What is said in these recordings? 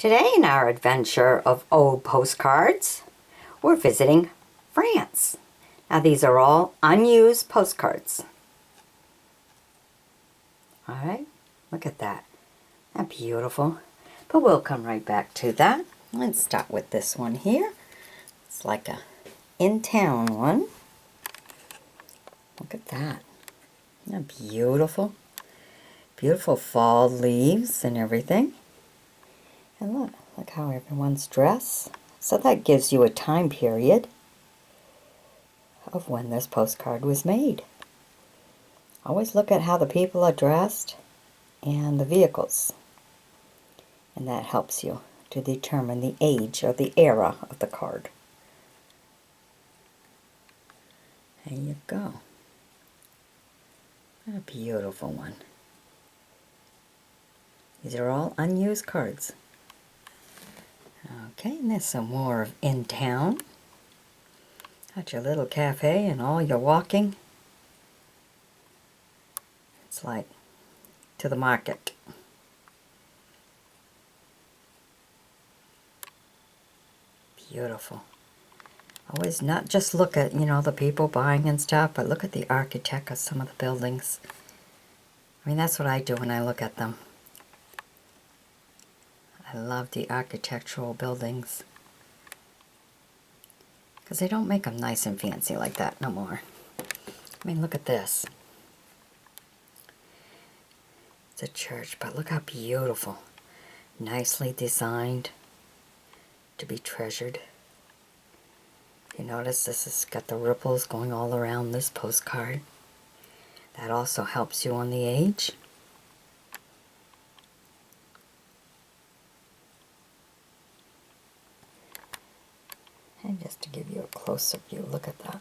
Today in our adventure of old postcards, we're visiting France. Now these are all unused postcards. Alright, look at that. Isn't that beautiful? But we'll come right back to that. Let's start with this one here. It's like a in-town one. Look at that. Isn't that beautiful? Beautiful fall leaves and everything. And look how everyone's dressed. So that gives you a time period of when this postcard was made. Always look at how the people are dressed and the vehicles. And that helps you to determine the age or the era of the card. There you go. What a beautiful one. These are all unused cards. Okay, and there's some more of in town. Got your little cafe and all your walking. It's like to the market. Beautiful. Always not just look at, the people buying and stuff, but look at the architect of some of the buildings. I mean, that's what I do when I look at them. I love the architectural buildings. Because they don't make them nice and fancy like that no more. I mean, look at this. It's a church, but look how beautiful. Nicely designed to be treasured. You notice this has got the ripples going all around this postcard. That also helps you on the age. And just to give you a closer view, look at that.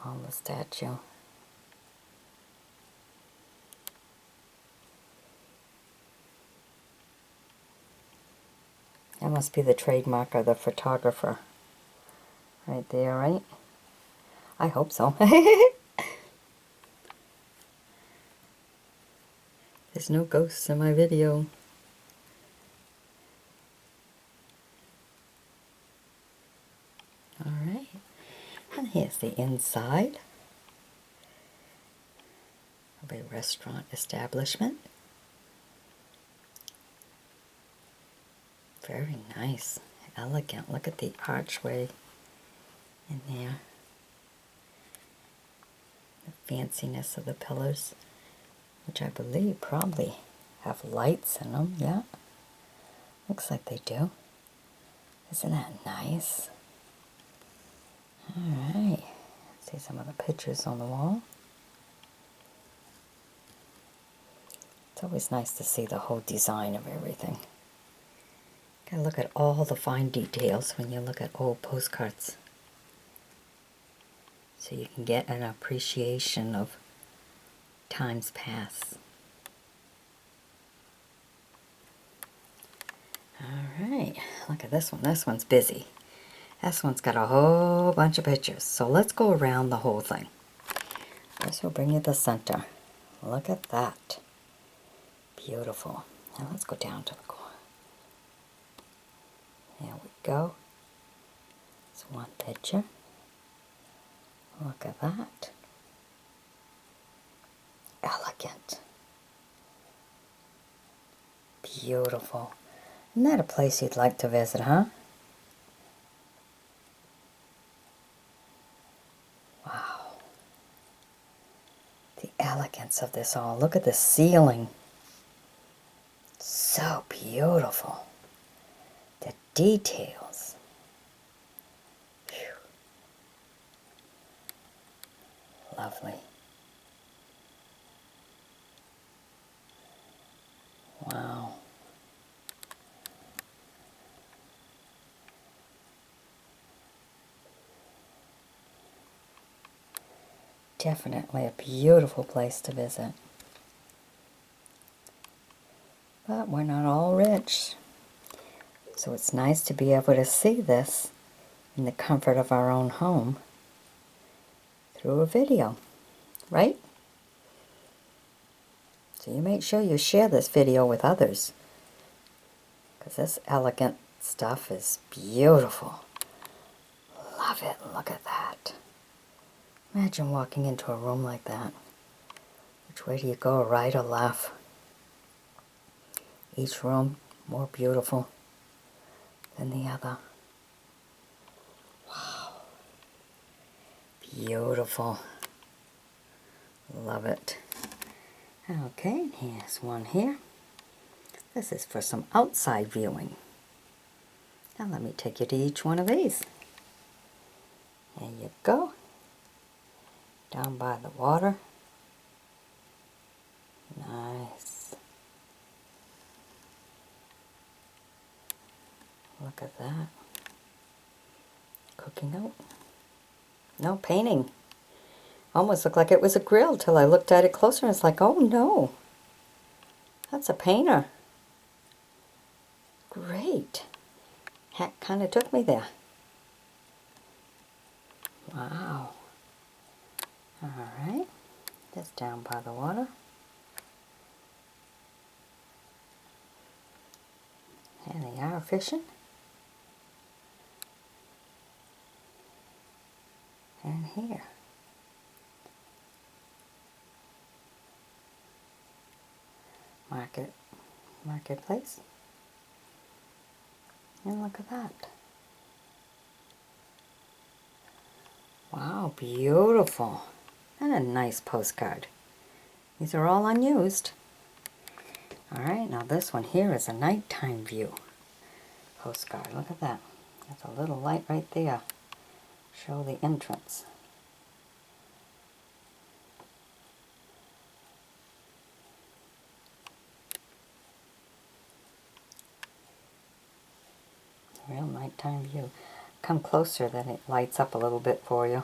On the statue. That must be the trademark of the photographer. Right there, right? I hope so. There's no ghosts in my video. Alright, and here's the inside of a restaurant establishment. Very nice, elegant. Look at the archway in there. The fanciness of the pillars, which I believe probably have lights in them, yeah. Looks like they do. Isn't that nice? Alright, see some of the pictures on the wall. It's always nice to see the whole design of everything. Gotta look at all the fine details when you look at old postcards. So you can get an appreciation of times past. Alright, look at this one. This one's busy. This one's got a whole bunch of pictures. So let's go around the whole thing. First we'll bring you the center. Look at that. Beautiful. Now let's go down to the corner. There we go. It's one picture. Look at that. Elegant. Beautiful. Isn't that a place you'd like to visit, huh? Wow. The elegance of this all. Look at the ceiling. So beautiful. The details. Whew. Lovely. Wow. Definitely a beautiful place to visit. But we're not all rich. So it's nice to be able to see this in the comfort of our own home through a video, right? So you make sure you share this video with others, because this elegant stuff is beautiful. Love it. Look at that. Imagine walking into a room like that. Which way do you go, right or left? Each room more beautiful than the other. Wow. Beautiful. Love it. Okay, here's one here. This is for some outside viewing. Now let me take you to each one of these. There you go. Down by the water. Nice. Look at that. Cooking out. No painting. Almost looked like it was a grill till I looked at it closer and it's like, oh no. That's a painter. Great. Heck, kind of took me there. Wow. Alright. Just down by the water. And they are fishing. And here. Marketplace. And look at that. Wow, beautiful. And a nice postcard. These are all unused. Alright, now this one here is a nighttime view postcard. Look at that. There's a little light right there. Show the entrance. Real nighttime view. Come closer, then it lights up a little bit for you.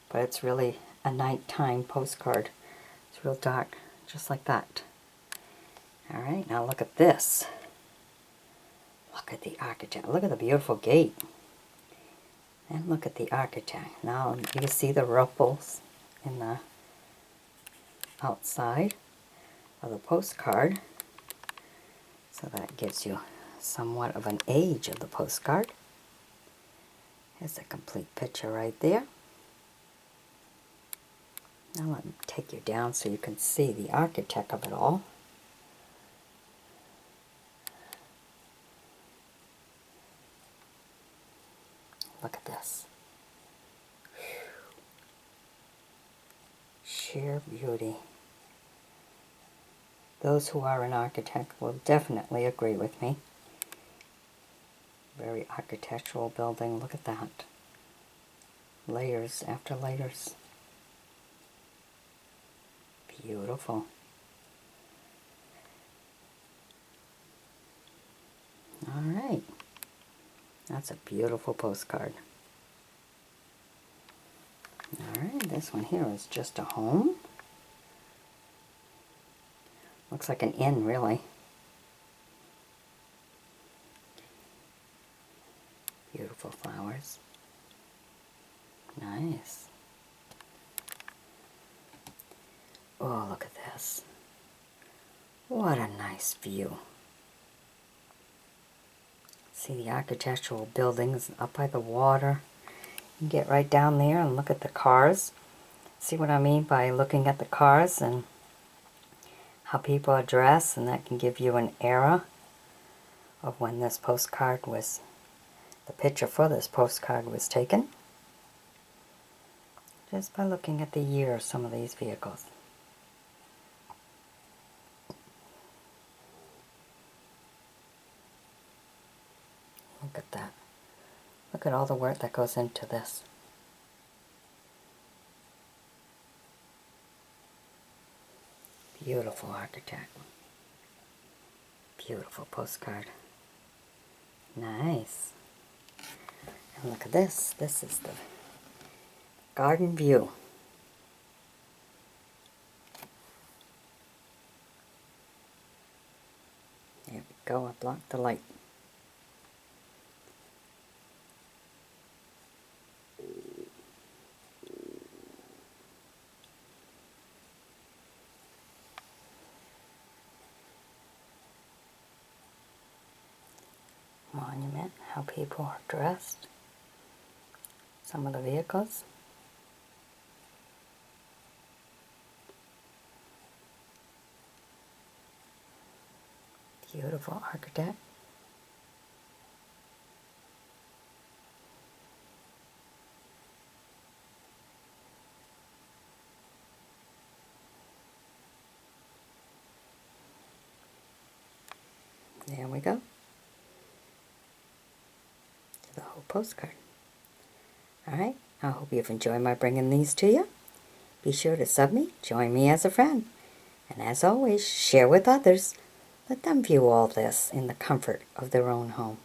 But it's really a nighttime postcard. It's real dark, just like that. Alright, now look at this. Look at the architect. Look at the beautiful gate. And look at the architect. Now you see the ruffles in the outside of the postcard. So that gives you somewhat of an age of the postcard. Here's a complete picture right there. Now let me take you down so you can see the architect of it all. Look at this. Sheer beauty. Those who are an architect will definitely agree with me. Very architectural building. Look at that. Layers after layers. Beautiful. All right. That's a beautiful postcard. All right, this one here is just a home. Looks like an inn, really. Beautiful flowers. Nice. Oh, look at this. What a nice view. See the architectural buildings up by the water. You can get right down there and look at the cars. See what I mean by looking at the cars and how people are dressed, and that can give you an era of when this postcard was, the picture for this postcard was taken. Just by looking at the year of some of these vehicles. Look at that. Look at all the work that goes into this. Beautiful architect. Beautiful postcard. Nice. And look at this. This is the garden view. There we go. I blocked the light. how people are dressed. Some of the vehicles. Beautiful architect. There we go. To the whole postcard. Alright, I hope you've enjoyed my bringing these to you. Be sure to sub me, join me as a friend. And as always, share with others. Let them view all this in the comfort of their own home.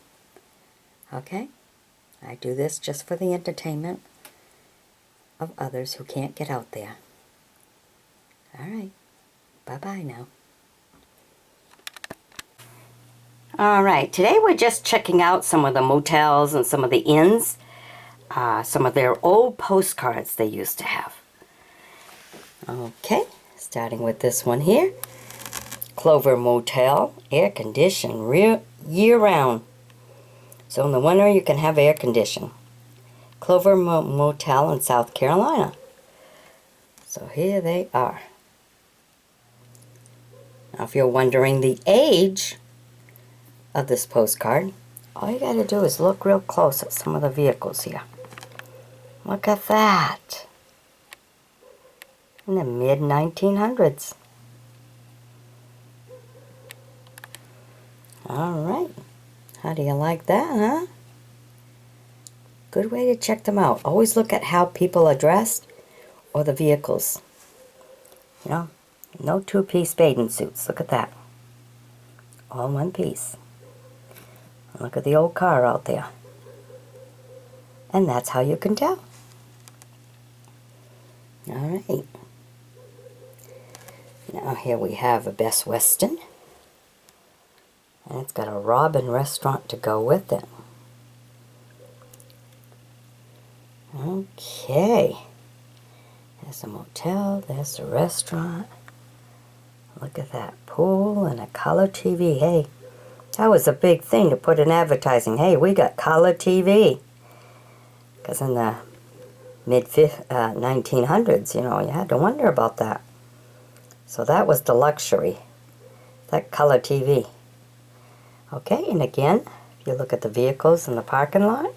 Okay? I do this just for the entertainment of others who can't get out there. Alright, bye-bye now. Alright, today we're just checking out some of the motels and some of the inns. Some of their old postcards they used to have. Okay, starting with this one here. Clover Motel, air conditioned year-round. So in the winter you can have air conditioning. Clover Motel in South Carolina. So here they are. Now if you're wondering the age of this postcard, all you gotta do is look real close at some of the vehicles here. Look at that. In the mid-1900s. Alright. How do you like that, huh? Good way to check them out. Always look at how people are dressed or the vehicles. You know, no two-piece bathing suits. Look at that. All one piece. Look at the old car out there. And that's how you can tell. Alright. Now here we have a Best Western. And it's got a Robin restaurant to go with it. Okay. There's a motel, there's a restaurant. Look at that pool and a color TV. Hey, that was a big thing to put in advertising. Hey, we got color TV. Because in the mid-1900s, you know, you had to wonder about that. So that was the luxury. That color TV. Okay, and again, if you look at the vehicles in the parking lot,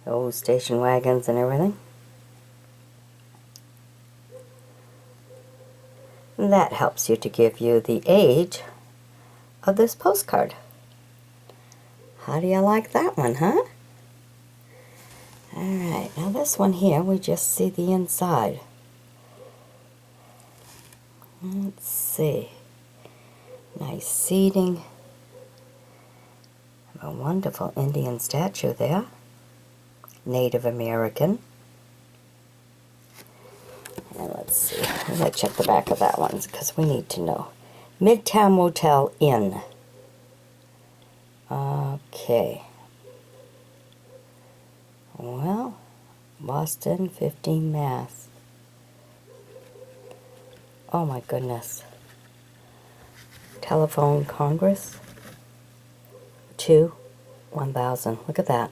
the old station wagons and everything, and that helps you to give you the age of this postcard. How do you like that one, huh? Alright, now this one here, we just see the inside. Let's see. Nice seating. A wonderful Indian statue there. Native American. And let's see. I'm going to check the back of that one because we need to know. Midtown Motel Inn. Okay. Well, Boston, 15 Mass. Oh my goodness. Telephone Congress. 1000. Look at that.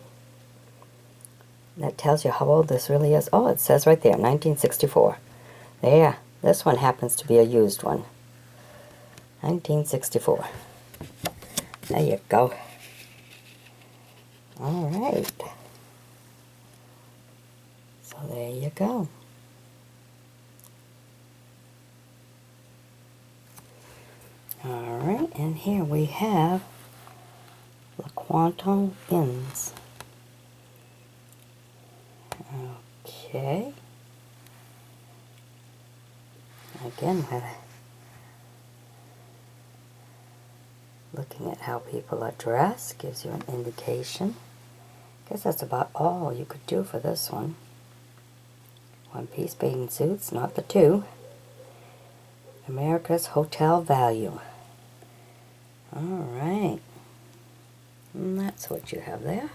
That tells you how old this really is. Oh, it says right there, 1964. There. This one happens to be a used one. 1964. There you go. All right. So there you go. All right, and here we have the Quantum Inns. Okay. Again, looking at how people are dressed gives you an indication. I guess that's about all you could do for this one. One-piece bathing suits, not the two. America's Hotel Value. Alright. And that's what you have there.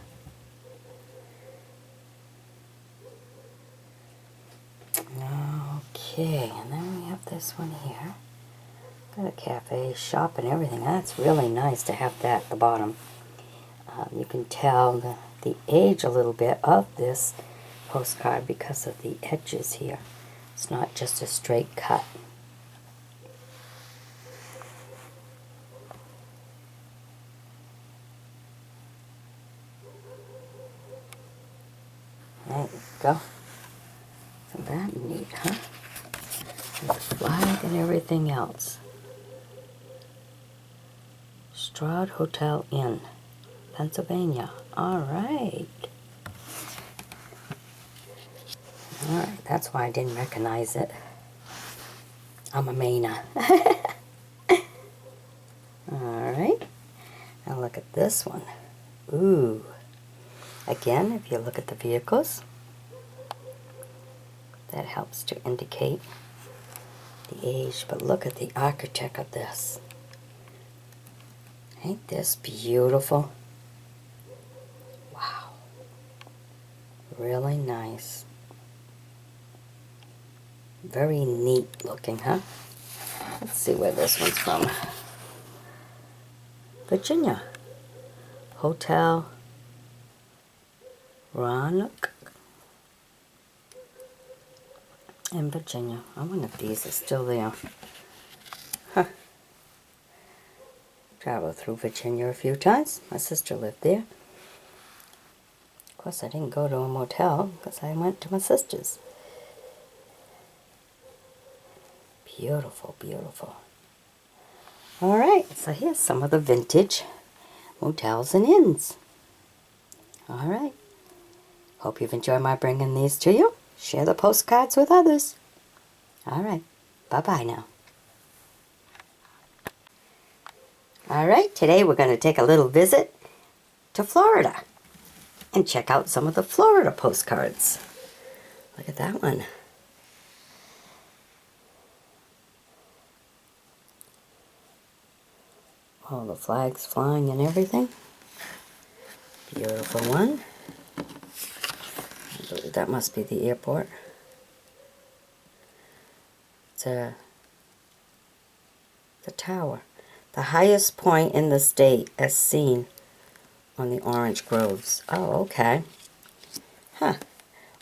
Okay, and then we have this one here. Got a cafe, shop, and everything. That's really nice to have that at the bottom. You can tell the age a little bit of this postcard because of the edges here. It's not just a straight cut. There you go. Isn't that neat, huh? And the flag and everything else. Stroud Hotel Inn, Pennsylvania. All right. All right, that's why I didn't recognize it. I'm a Mainer. All right. Now look at this one. Ooh. Again, if you look at the vehicles, that helps to indicate the age. But look at the architect of this. Ain't this beautiful? Wow. Really nice. Very neat looking, huh? Let's see where this one's from. Virginia. Hotel Roanoke in Virginia. I wonder if these are still there. Huh. Traveled through Virginia a few times. My sister lived there. Of course, I didn't go to a motel because I went to my sister's. Beautiful, beautiful. All right, so here's some of the vintage motels and inns. All right. Hope you've enjoyed my bringing these to you. Share the postcards with others. All right. Bye-bye now. All right, today we're going to take a little visit to Florida and check out some of the Florida postcards. Look at that one. All the flags flying and everything. Beautiful one. I believe that must be the airport. It's the tower. The highest point in the state as seen on the orange groves. Oh, okay. Huh.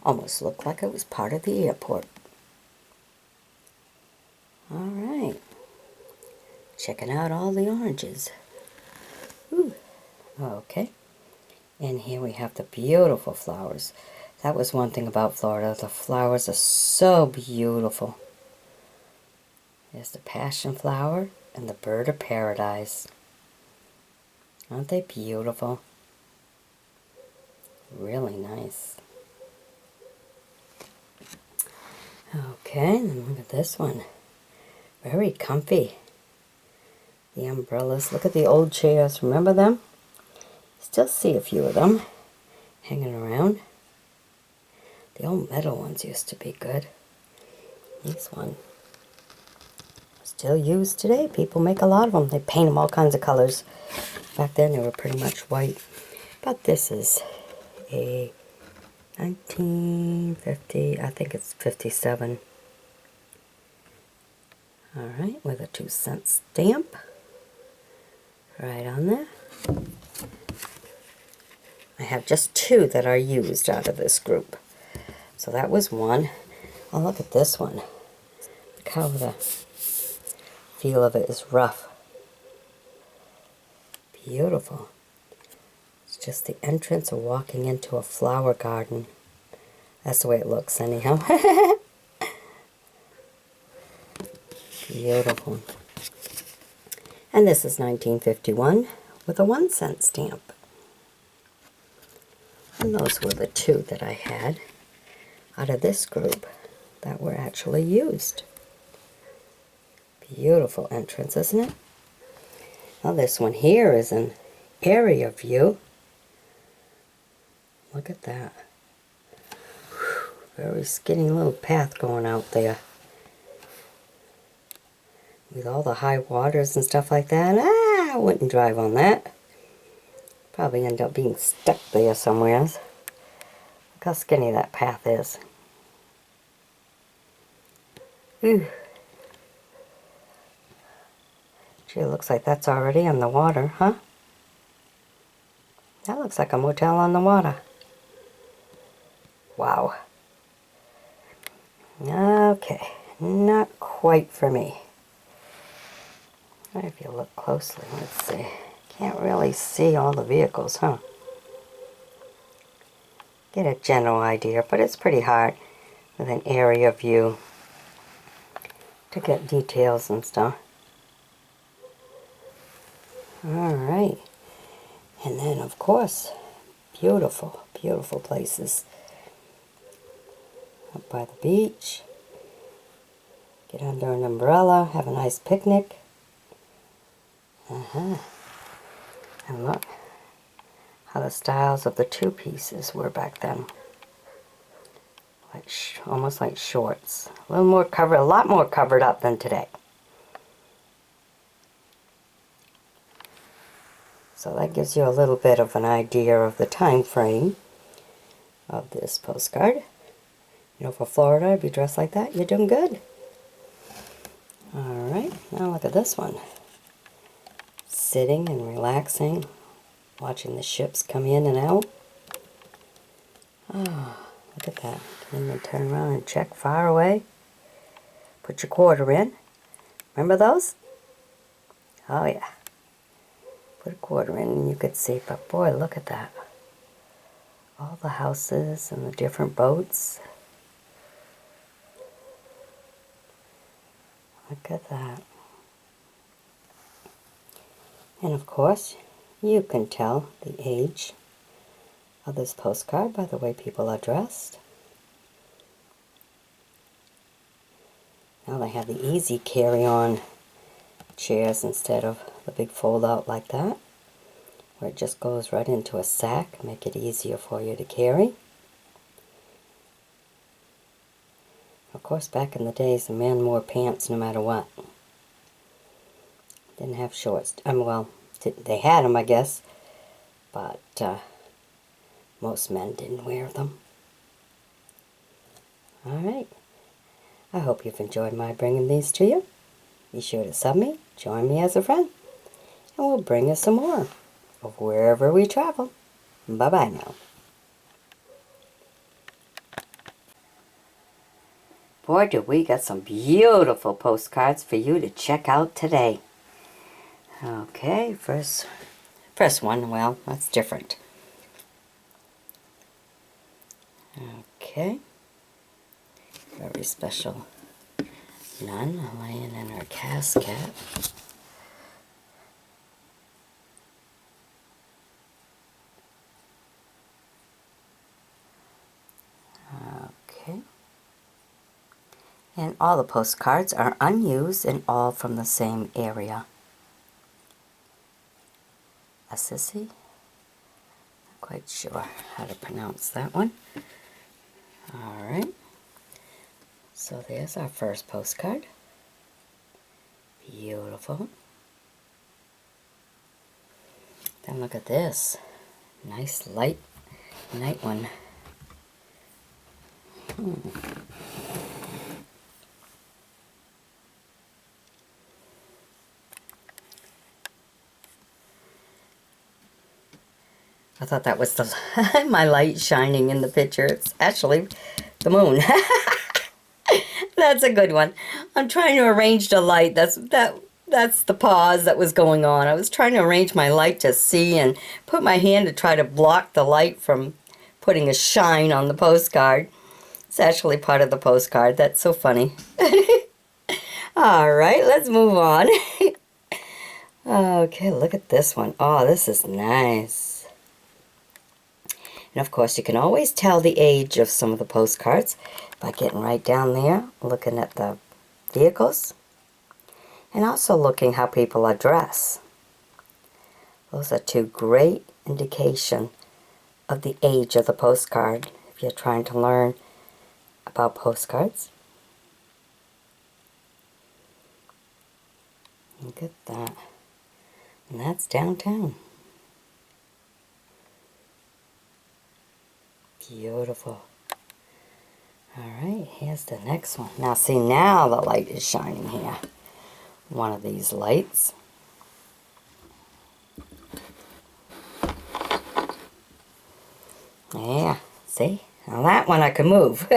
Almost looked like it was part of the airport. All right. Checking out all the oranges. Ooh. Okay. And here we have the beautiful flowers. That was one thing about Florida. The flowers are so beautiful. There's the passion flower and the bird of paradise. Aren't they beautiful? Really nice. Okay, and look at this one. Very comfy. The umbrellas. Look at the old chairs. Remember them? Still see a few of them hanging around. The old metal ones used to be good. This one. Still used today. People make a lot of them. They paint them all kinds of colors. Back then they were pretty much white. But this is a 1950, I think it's 57. Alright, with a 2-cent stamp. Right on there. I have just 2 that are used out of this group. So that was one. Oh, look at this one. Look how the feel of it is rough. Beautiful. It's just the entrance of walking into a flower garden. That's the way it looks anyhow. Beautiful. And this is 1951 with a 1-cent stamp. And those were the 2 that I had out of this group that were actually used. Beautiful entrance, isn't it? Now this one here is an area view. Look at that. Very skinny little path going out there. With all the high waters and stuff like that, I wouldn't drive on that. Probably end up being stuck there somewhere. Look how skinny that path is. Ooh. Gee, it looks like that's already on the water, huh? That looks like a motel on the water. Wow. Okay, not quite for me. If you look closely, let's see. Can't really see all the vehicles, huh? Get a general idea, but it's pretty hard with an area view to get details and stuff. Alright. And then, of course, beautiful, beautiful places. Up by the beach. Get under an umbrella, have a nice picnic. And look how the styles of the two pieces were back then. Like almost like shorts. A little more covered, a lot more covered up than today. So that gives you a little bit of an idea of the time frame of this postcard. You know, for Florida, if you dress like that, you're doing good. Alright, now look at this one. Sitting and relaxing, watching the ships come in and out. Oh, look at that. Can even turn around and check far away. Put your quarter in. Remember those? Oh yeah. Put a quarter in and you could see, but boy, look at that. All the houses and the different boats. Look at that. And of course, you can tell the age of this postcard by the way people are dressed. Now they have the easy carry-on chairs instead of the big fold-out like that, where it just goes right into a sack, make it easier for you to carry. Of course, back in the days, the men wore pants no matter what. Didn't have shorts. Well, they had them, I guess, but most men didn't wear them. Alright. I hope you've enjoyed my bringing these to you. Be sure to sub me, join me as a friend, and we'll bring you some more of wherever we travel. Bye-bye now. Boy, do we got some beautiful postcards for you to check out today. Okay, first one, well, that's different. Okay. Very special nun laying in her casket. Okay. And all the postcards are unused and all from the same area. Assisi? Not quite sure how to pronounce that one. Alright. So there's our first postcard. Beautiful. Then look at this. Nice light night one. I thought that was the my light shining in the picture. It's actually the moon. That's a good one. I'm trying to arrange the light. That's the pause that was going on. I was trying to arrange my light to see and put my hand to try to block the light from putting a shine on the postcard. It's actually part of the postcard. That's so funny. All right, let's move on. Okay, look at this one. Oh, this is nice. And of course, you can always tell the age of some of the postcards by getting right down there, looking at the vehicles, and also looking how people are dressed. Those are two great indication of the age of the postcard if you're trying to learn about postcards. Look at that. And that's downtown. Beautiful. Alright, here's the next one. Now see, now the light is shining here. One of these lights. Yeah, see? Now that one I can move.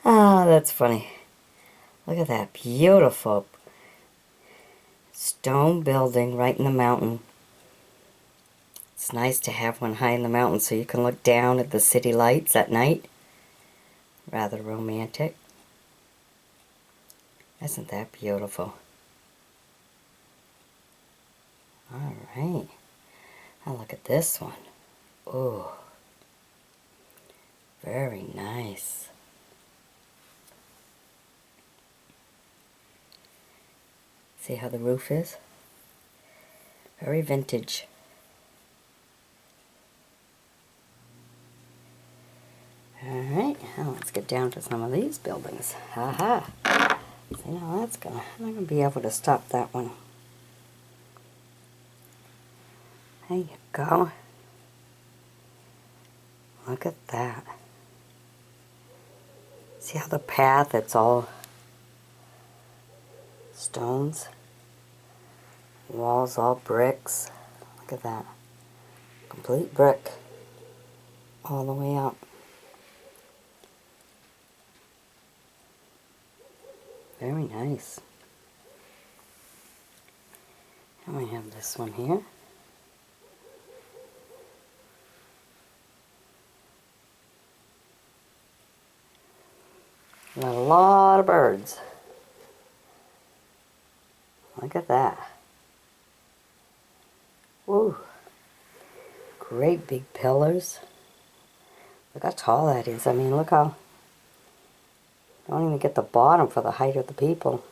Oh, that's funny. Look at that beautiful stone building right in the mountain. It's nice to have one high in the mountain so you can look down at the city lights at night. Rather romantic. Isn't that beautiful? All right. Now look at this one. Ooh. Very nice. See how the roof is? Very vintage. Alright, now let's get down to some of these buildings. Haha. See, now that's I'm not going to be able to stop that one. There you go. Look at that. See how the path, it's all stones? Walls all bricks. Look at that. Complete brick. All the way up. Very nice. And we have this one here. Got a lot of birds. Look at that. Woo. Great big pillars. Look how tall that is. I mean, look how... Don't even get the bottom for the height of the people.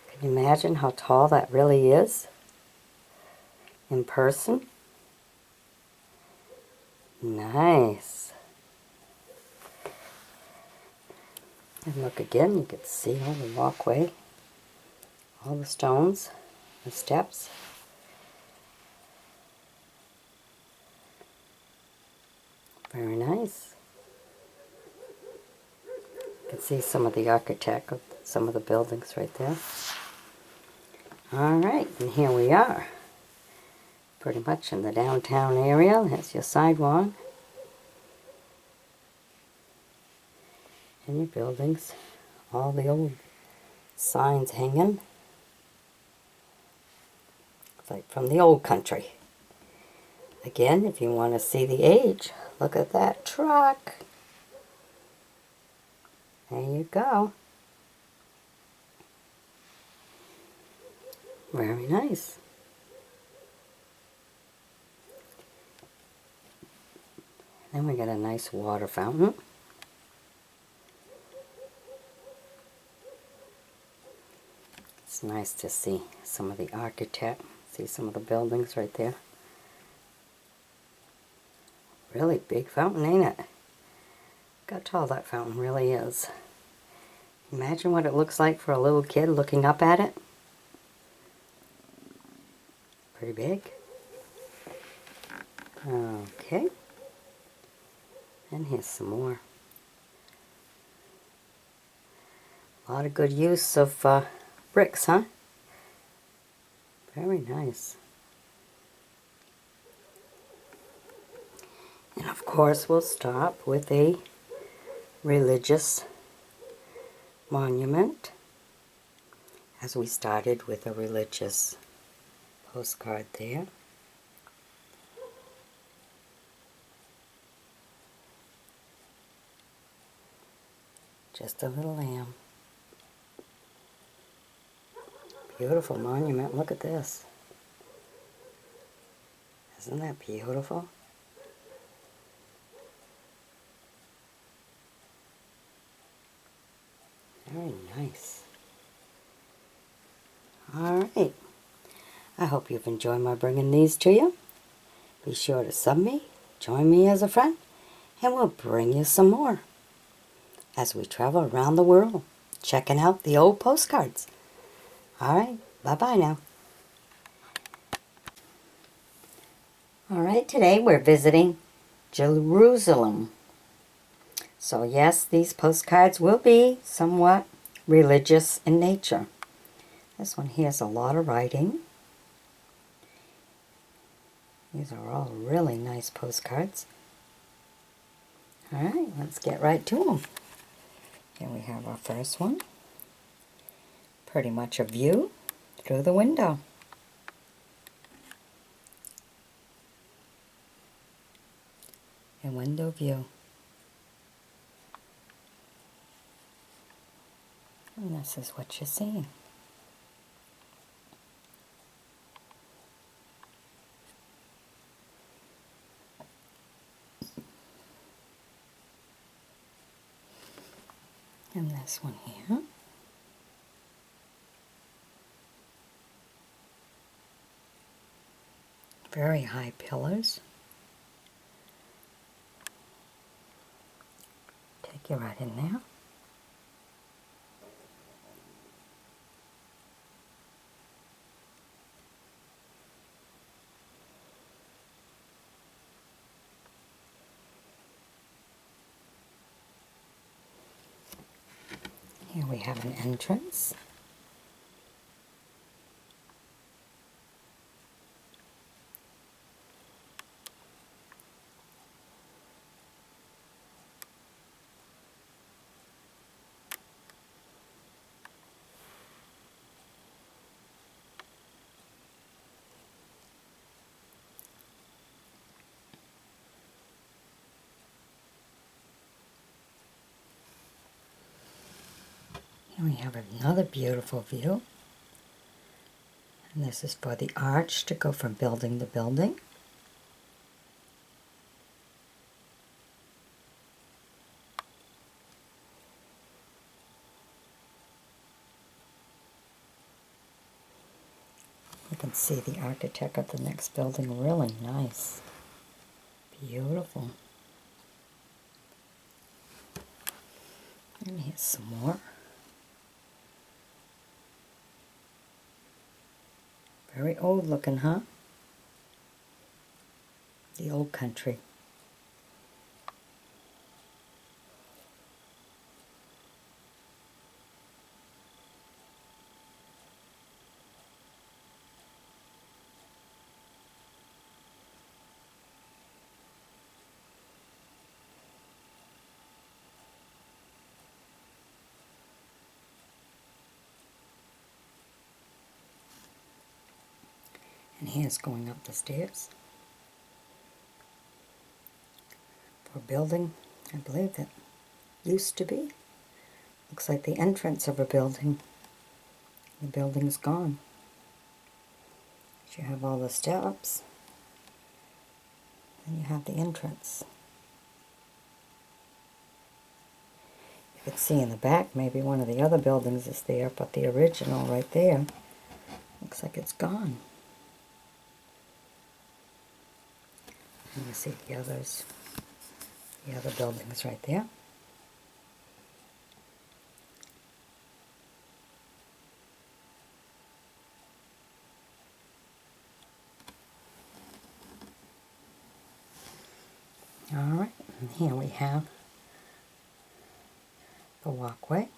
Can you imagine how tall that really is? In person? Nice. And look again, you can see all the walkway. All the stones, the steps. Very nice. You can see some of the architect of some of the buildings right there. Alright, and here we are. Pretty much in the downtown area. That's your sidewalk. And your buildings. All the old signs hanging. It's like from the old country. Again, if you want to see the age, look at that truck. There you go. Very nice. Then we got a nice water fountain. It's nice to see some of the architect, see some of the buildings right there. Really big fountain, ain't it? Look how tall that fountain really is. Imagine what it looks like for a little kid looking up at it. Pretty big. Okay. And here's some more. A lot of good use of bricks, huh? Very nice. And of course we'll stop with a religious monument, as we started with a religious postcard there. Just a little lamb. Beautiful monument. Look at this. Isn't that beautiful? Very nice. Alright. I hope you've enjoyed my bringing these to you. Be sure to sub me, join me as a friend, and we'll bring you some more as we travel around the world, checking out the old postcards. Alright, bye-bye now. Alright, today we're visiting Jerusalem. So yes, these postcards will be somewhat religious in nature. This one here has a lot of writing. These are all really nice postcards. Alright, let's get right to them. Here we have our first one. Pretty much a view through the window. A window view. And this is what you're seeing. And this one here. Very high pillars. Take you right in there. Here we have an entrance. Here we have another beautiful view. And this is for the arch to go from building to building. You can see the architect of the next building, really nice. Beautiful. And here's some more. Very old looking, huh? The old country. And here's going up the stairs for a building, I believe that used to be. Looks like the entrance of a building. The building's gone. You have all the steps, and you have the entrance. You can see in the back maybe one of the other buildings is there, but the original right there looks like it's gone. And you see the other buildings right there. Alright, and here we have the walkway.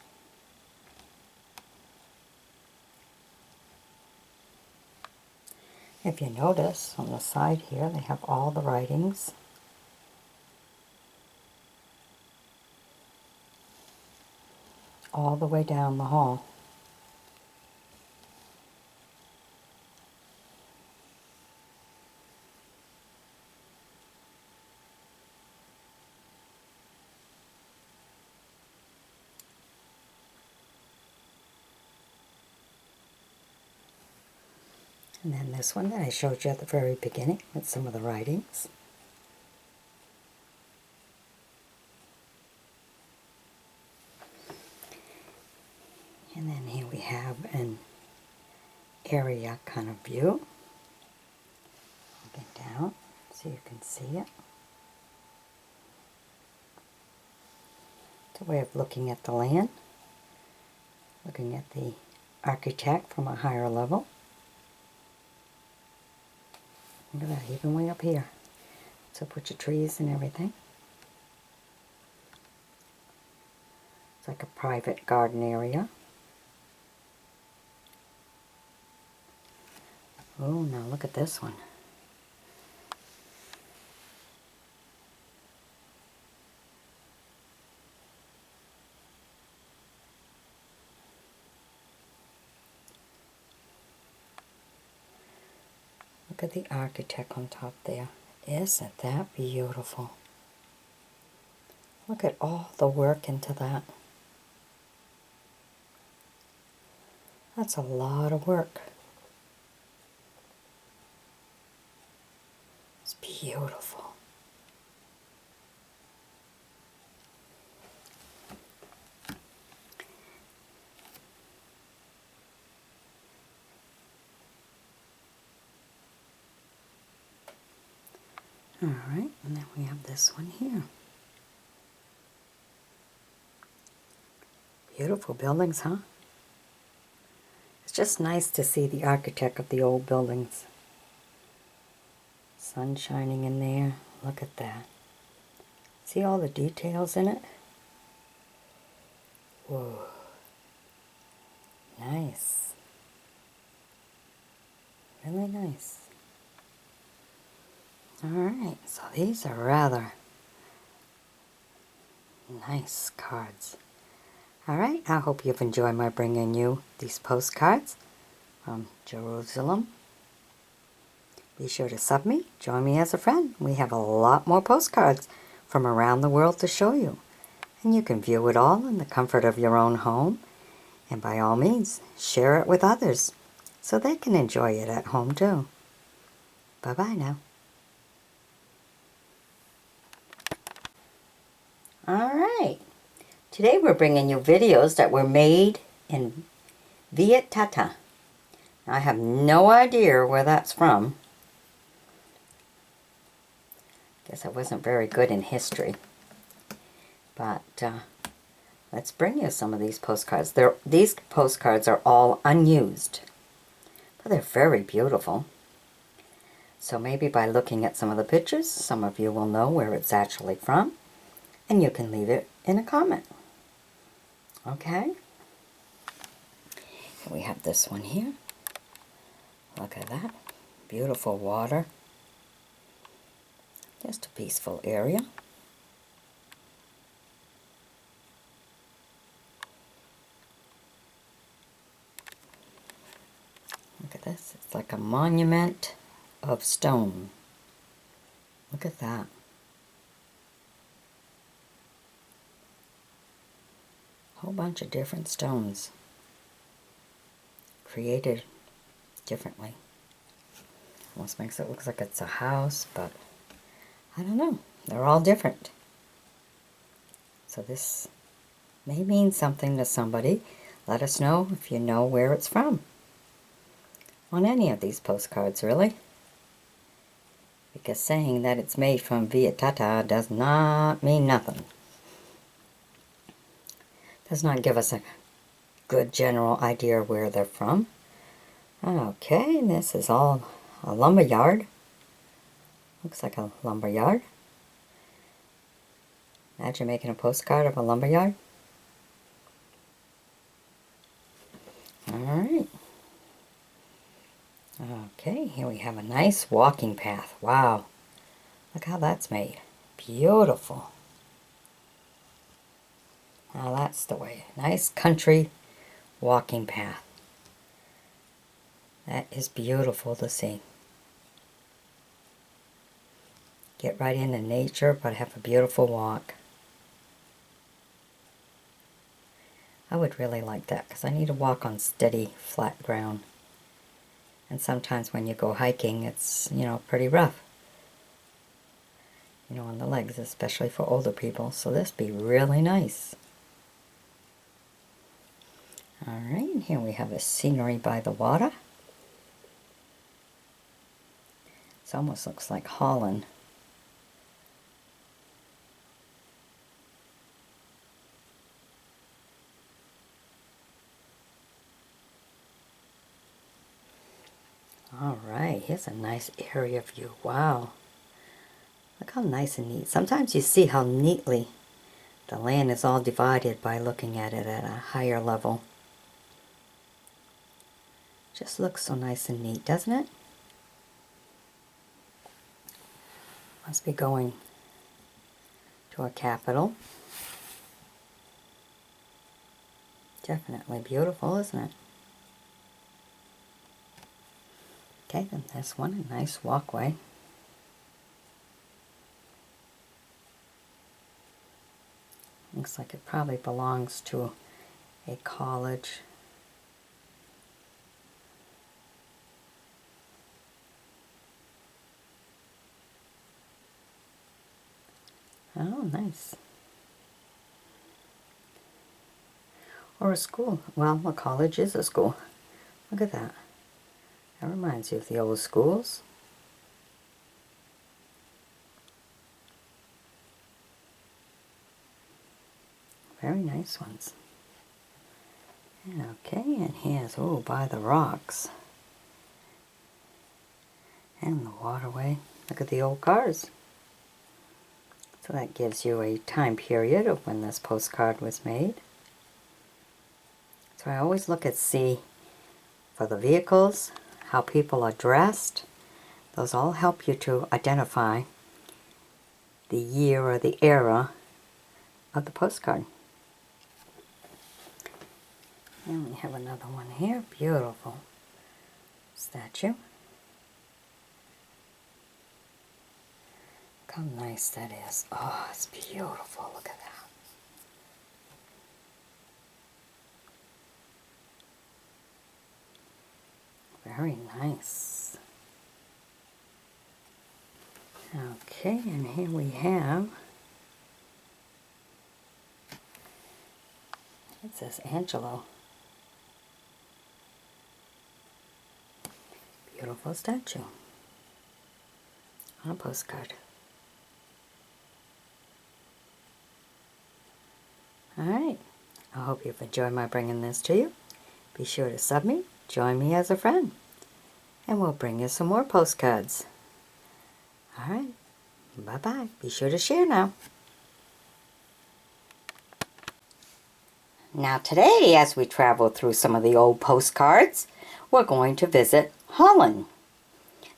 If you notice, on the side here, they have all the writings. All the way down the hall. And then this one that I showed you at the very beginning with some of the writings. And then here we have an area kind of view. I'll get down so you can see it. It's a way of looking at the land, looking at the architect from a higher level. Look at that, even way up here. So put your trees and everything. It's like a private garden area. Oh, now look at this one. Look at the architect on top there. Isn't that beautiful? Look at all the work into that. That's a lot of work. It's beautiful. All right, and then we have this one here. Beautiful buildings, huh? It's just nice to see the architect of the old buildings. Sun shining in there. Look at that. See all the details in it? Whoa. Nice. Really nice. Alright, so these are rather nice cards. Alright, I hope you've enjoyed my bringing you these postcards from Jerusalem. Be sure to sub me, join me as a friend. We have a lot more postcards from around the world to show you. And you can view it all in the comfort of your own home. And by all means, share it with others so they can enjoy it at home too. Bye-bye now. Alright, today we're bringing you videos that were made in Vietnam. I have no idea where that's from. Guess I wasn't very good in history. But let's bring you some of these postcards. These postcards are all unused, but they're very beautiful. So maybe by looking at some of the pictures, some of you will know where it's actually from. And you can leave it in a comment. Okay? And we have this one here. Look at that. Beautiful water. Just a peaceful area. Look at this. It's like a monument of stone. Look at that. Whole bunch of different stones created differently. Almost makes it look like it's a house, but I don't know. They're all different. So this may mean something to somebody. Let us know if you know where it's from. On any of these postcards, really. Because saying that it's made from Vietnam does not mean nothing. Does not give us a good general idea where they're from. Okay, this is all a lumber yard. Looks like a lumber yard. Imagine making a postcard of a lumber yard. Alright. Okay, here we have a nice walking path. Wow. Look how that's made. Beautiful. Now that's the way. Nice country walking path. That is beautiful to see. Get right into nature, but have a beautiful walk. I would really like that because I need to walk on steady, flat ground. And sometimes when you go hiking, it's, pretty rough. On the legs, especially for older people. So this would be really nice. Alright, here we have a scenery by the water. It almost looks like Holland. Alright, here's a nice area view. Wow. Look how nice and neat. Sometimes you see how neatly the land is all divided by looking at it at a higher level. Just looks so nice and neat, doesn't it? Must be going to a capital. Definitely beautiful, isn't it? Okay, then this one, a nice walkway. Looks like it probably belongs to a college. Oh, nice. Or a school. Well, a college is a school. Look at that. That reminds you of the old schools. Very nice ones. Okay, and here's, oh, by the rocks. And the waterway. Look at the old cars. So that gives you a time period of when this postcard was made. So I always look at see for the vehicles, how people are dressed. Those all help you to identify the year or the era of the postcard. And we have another one here. Beautiful statue. Look how nice that is. Oh, it's beautiful. Look at that. Very nice. Okay, and here we have, it says Angelo. Beautiful statue on a postcard. Alright, I hope you've enjoyed my bringing this to you. Be sure to sub me, join me as a friend, and we'll bring you some more postcards. Alright, bye-bye. Be sure to share now. Now today, as we travel through some of the old postcards, we're going to visit Holland.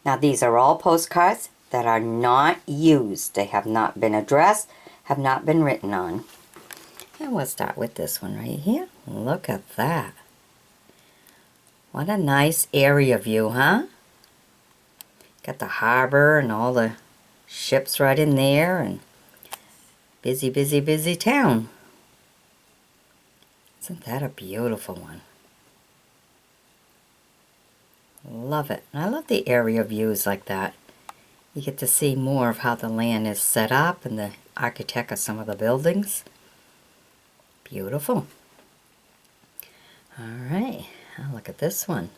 Now these are all postcards that are not used. They have not been addressed, have not been written on. And we'll start with this one right here. Look at that. What a nice area view, huh? Got the harbor and all the ships right in there, and busy, busy, busy town. Isn't that a beautiful one? Love it. And I love the area views like that. You get to see more of how the land is set up and the architect of some of the buildings. Beautiful. Alright, now look at this one.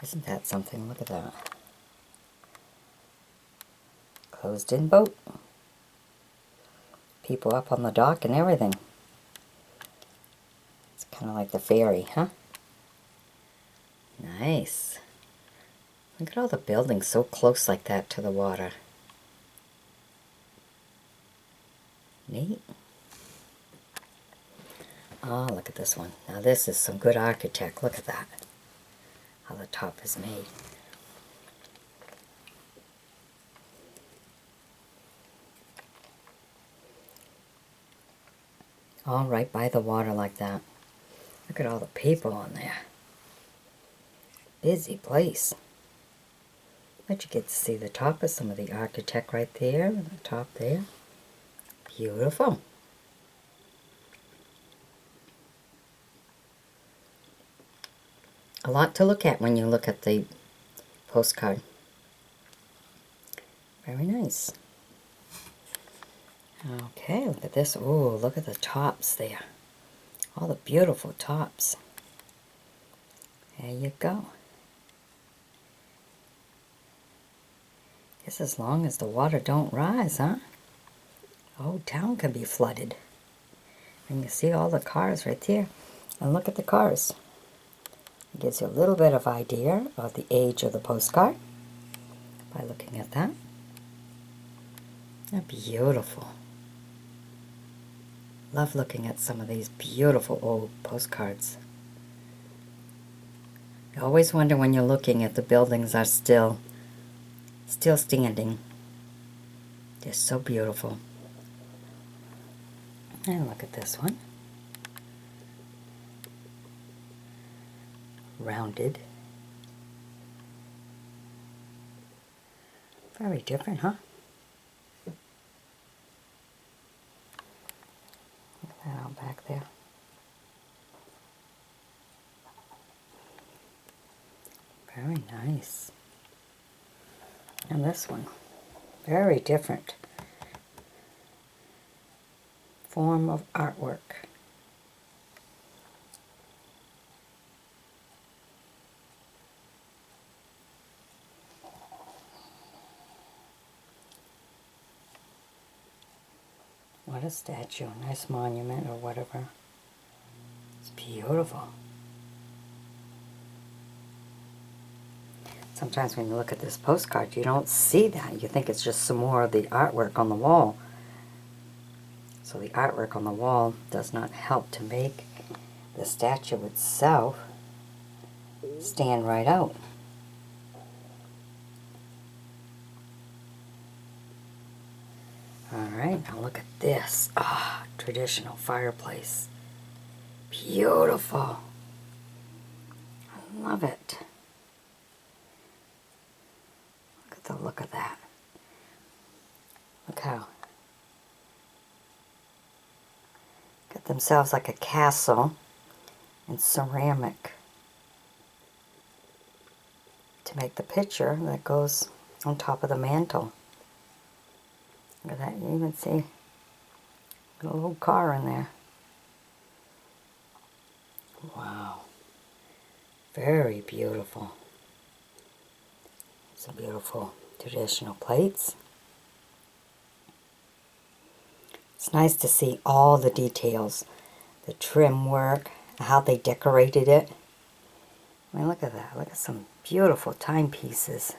Isn't that something? Look at that. Closed-in boat. People up on the dock and everything. It's kind of like the ferry, huh? Nice. Look at all the buildings so close like that to the water. Neat. Oh, look at this one. Now this is some good architect. Look at that. How the top is made. All right by the water like that. Look at all the people on there. Busy place. But you get to see the top of some of the architect right there, and the top there. Beautiful. A lot to look at when you look at the postcard. Very nice. Okay, look at this. Oh, look at the tops there. All the beautiful tops. There you go. Guess as long as the water don't rise, huh? The whole town can be flooded. And you see all the cars right there. And look at the cars. It gives you a little bit of idea of the age of the postcard by looking at that. They're beautiful. Love looking at some of these beautiful old postcards. You always wonder when you're looking at the buildings are still standing. They're so beautiful. And look at this one. rounded. Very different, huh? Look at that out back there. Very nice. And this one, very different form of artwork. What a statue, a nice monument or whatever. It's beautiful. Sometimes when you look at this postcard, you don't see that. You think it's just some more of the artwork on the wall. So the artwork on the wall does not help to make the statue itself stand right out. Alright, now look at this. Ah, traditional fireplace. Beautiful. I love it. Look at the look of that. Look how. Got themselves like a castle in ceramic to make the picture that goes on top of the mantle. Look at that, you even see a little car in there. Wow. Very beautiful. Some beautiful traditional plates. It's nice to see all the details, the trim work, how they decorated it. I mean, look at that. Look at some beautiful timepieces.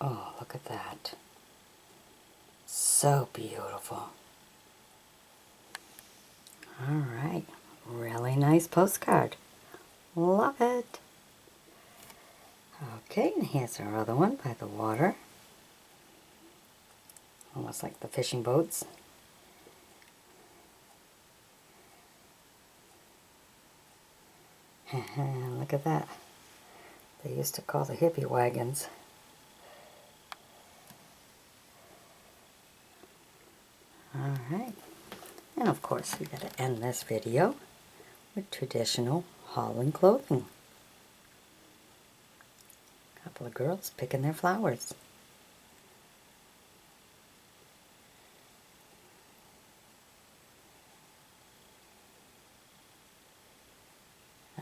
Oh, look at that. So beautiful. Alright, really nice postcard. Love it. Okay, and here's our other one by the water. Almost like the fishing boats. Look at that. They used to call the hippie wagons. Alright, and of course we got to end this video with traditional Holland clothing. A couple of girls picking their flowers.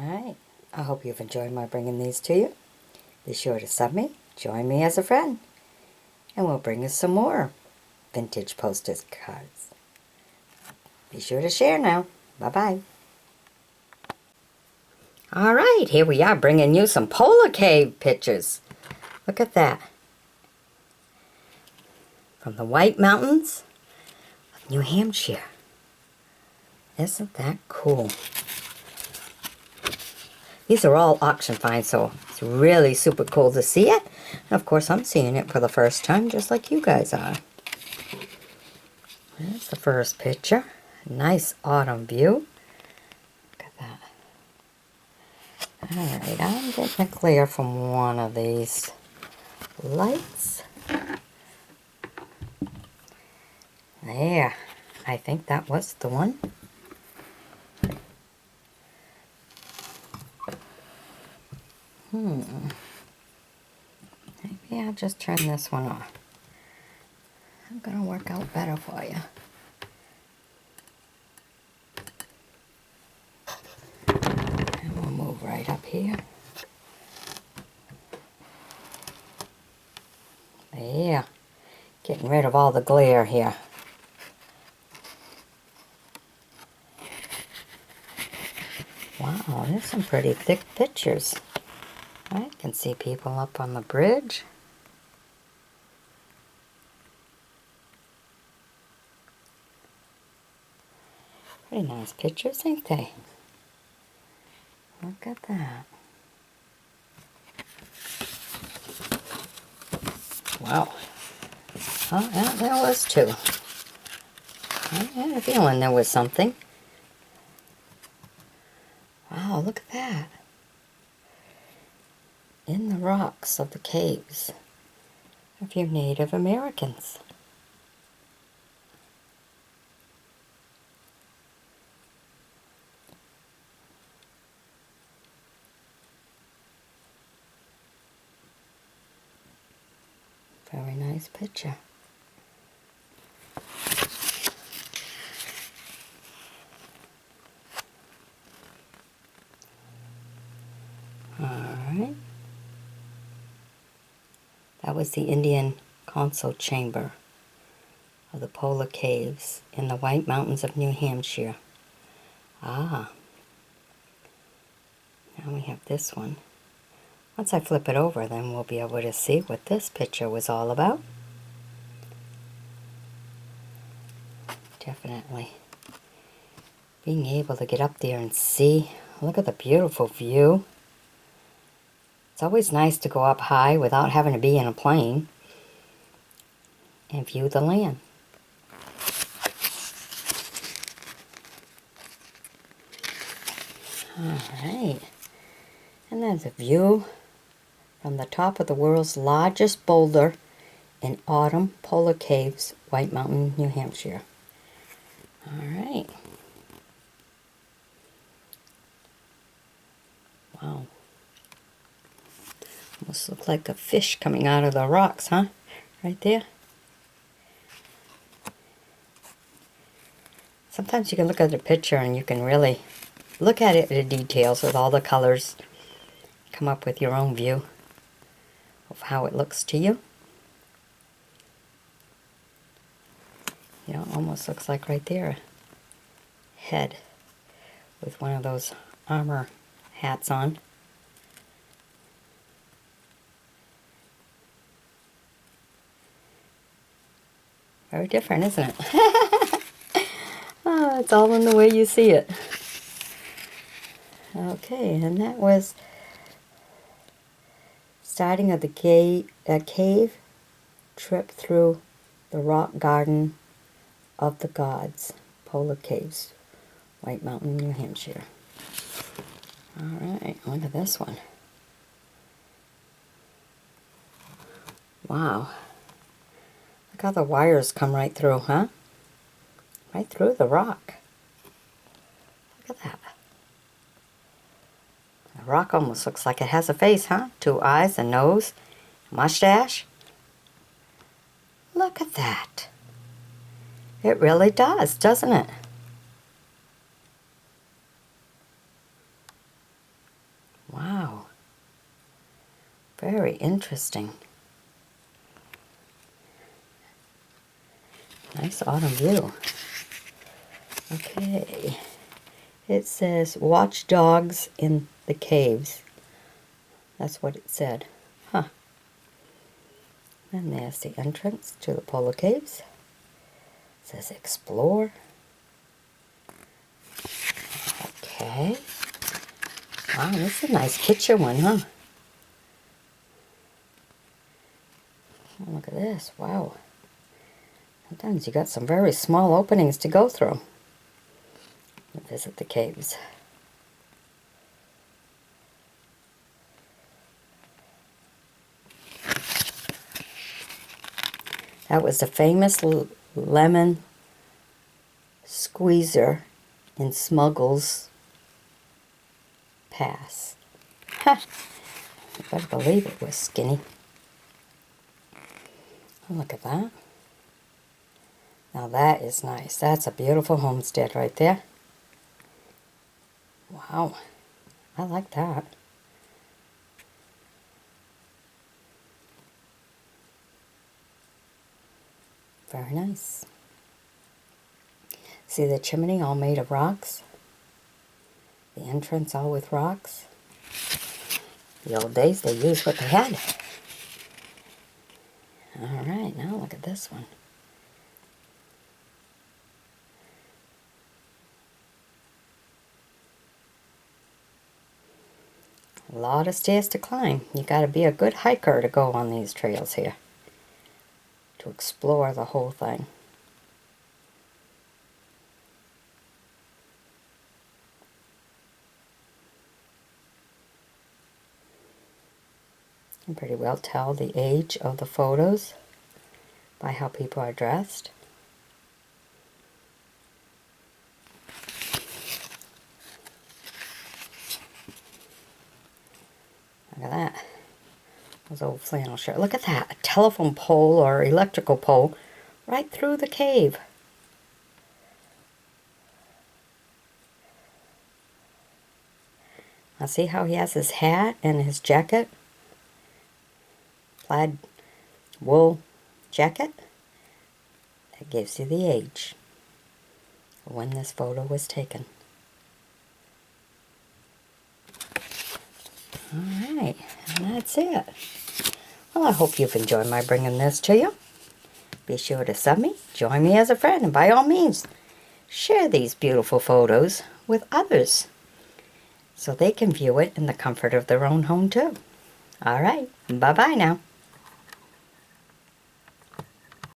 Alright, I hope you've enjoyed my bringing these to you. Be sure to sub me, join me as a friend, and we'll bring you some more vintage postcards. Be sure to share now. Bye-bye. Alright, here we are bringing you some polar cave pictures. Look at that. From the White Mountains of New Hampshire. Isn't that cool? These are all auction finds, so it's really super cool to see it. And of course, I'm seeing it for the first time, just like you guys are. There's the first picture. Nice autumn view. Look at that. Alright, I'm getting a glare from one of these lights. There. I think that was the one. Maybe I'll just turn this one off. I'm going to work out better for you. And we'll move right up here. There. Getting rid of all the glare here. Wow, there's some pretty thick pictures. I can see people up on the bridge. Pretty nice pictures, ain't they? Look at that. Wow. Oh, yeah, there was two. I had a feeling there was something. Wow, look at that. In the rocks of the caves of your Native Americans. Very nice picture. Alright. That was the Indian Council Chamber of the Polar Caves in the White Mountains of New Hampshire. Ah. Now we have this one. Once I flip it over, then we'll be able to see what this picture was all about. Definitely. Being able to get up there and see, look at the beautiful view. It's always nice to go up high without having to be in a plane and view the land. Alright. And there's a view from the top of the world's largest boulder in Autumn Polar Caves, White Mountain, New Hampshire. Alright. Wow. Almost look like a fish coming out of the rocks, huh? Right there. Sometimes you can look at a picture and you can really look at it, the details with all the colors. Come up with your own view of how it looks to you. You know, it almost looks like right there a head with one of those armor hats on. Very different, isn't it? Oh, it's all in the way you see it. Okay, and that was starting of the cave trip through the rock garden of the gods, Polar Caves, White Mountain, New Hampshire. Alright, look at this one. Wow. Look how the wires come right through, huh? Right through the rock. Look at that. The rock almost looks like it has a face, huh? Two eyes, a nose, a mustache. Look at that. It really does, doesn't it? Wow. Very interesting. Nice autumn view. Okay. It says, watch dogs in the caves. That's what it said. Huh. And there's the entrance to the Polar Caves. It says explore. Okay. Wow, this is a nice picture one, huh? Oh, look at this. Wow. Sometimes you got some very small openings to go through. Visit the caves. That was the famous lemon squeezer in Smuggles Pass. Ha! You better believe it was skinny. Oh, look at that. Now that is nice. That's a beautiful homestead right there. Wow. I like that. Very nice. See the chimney all made of rocks? The entrance all with rocks? The old days, they used what they had. Alright, now look at this one. A lot of stairs to climb. You gotta be a good hiker to go on these trails here. to explore the whole thing. You can pretty well tell the age of the photos by how people are dressed. Look at that. Those old flannel shirt. Look at that. A telephone pole or electrical pole right through the cave. Now see how he has his hat and his jacket? Plaid wool jacket? That gives you the age of when this photo was taken. Alright, and that's it. Well, I hope you've enjoyed my bringing this to you. Be sure to sub me, join me as a friend, and by all means, share these beautiful photos with others so they can view it in the comfort of their own home too. Alright, bye-bye now.